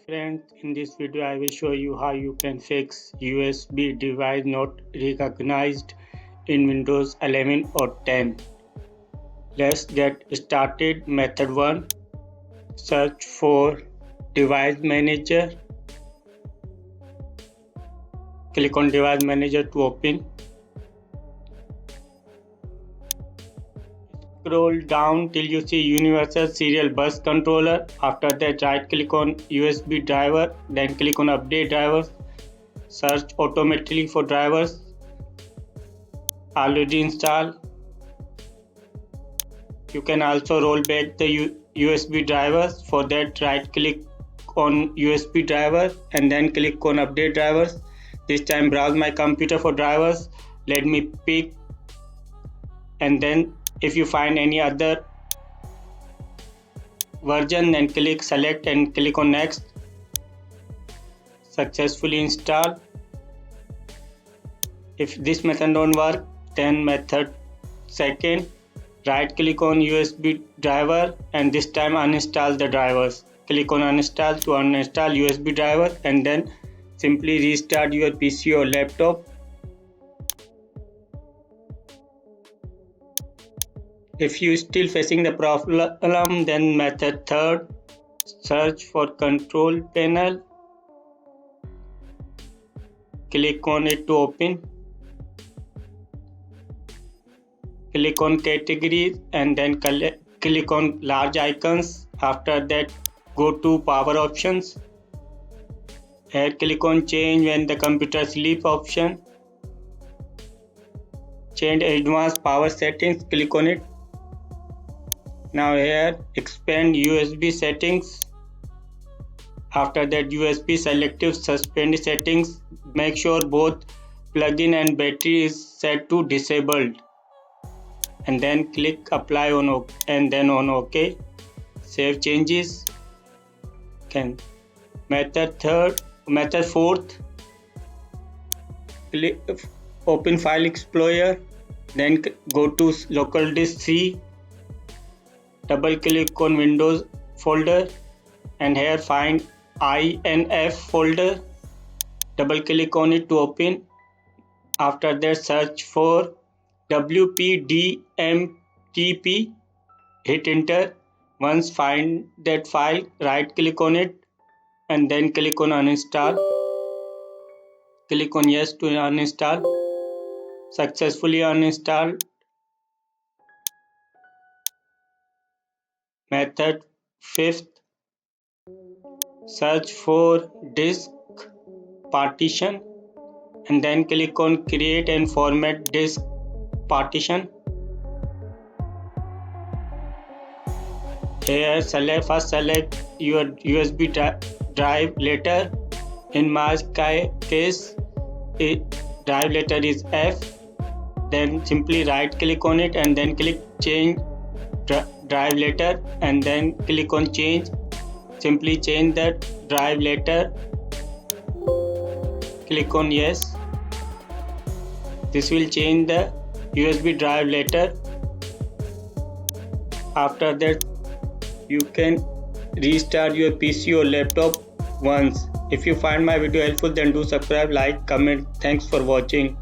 Friends, in this video I will show you how you can fix USB device not recognized in Windows 11 or 10. Let's get started. Method 1. Search for Device Manager. Click on Device Manager to open. Scroll down till you see Universal Serial Bus Controller. After that, right click on USB driver, then click on Update Drivers. Search automatically for drivers already installed. You can also roll back the USB drivers. For that, right click on USB driver and then click on Update Drivers. This time browse my computer for drivers. Let me pick, and then if you find any other version, then select and click on next. Successfully installed. If this method don't work, then method second, right click on USB driver and this time uninstall the drivers. Click on uninstall to uninstall USB driver and then simply restart your PC or laptop. If you still facing the problem, then method third, search for control panel. Click on it to open. Click on categories and then click on large icons. After that, go to power options. Here click on change when the computer sleep option. Change advanced power settings, click on it. Now here expand USB settings. After that, USB selective suspend settings. Make sure both plug-in and battery is set to disabled. And then click apply on OK and then on OK. Save changes. Method fourth. Open File Explorer. Then go to local disk C. Double click on Windows folder and here find INF folder. Double click on it to open. After that, search for WPDMTP. Hit enter. Once find that file, right click on it and then click on uninstall. Click on yes to uninstall. Successfully uninstalled. Method fifth, search for disk partition and then click on create and format disk partition. Here first select your USB drive letter. In my case, drive letter is F. Then simply right click on it and then click change drive letter and then click on change. Simply change that drive letter. Click on yes. This will change the USB drive letter. After that, you can restart your PC or laptop once. If you find my video helpful, then do subscribe, like, comment. Thanks for watching.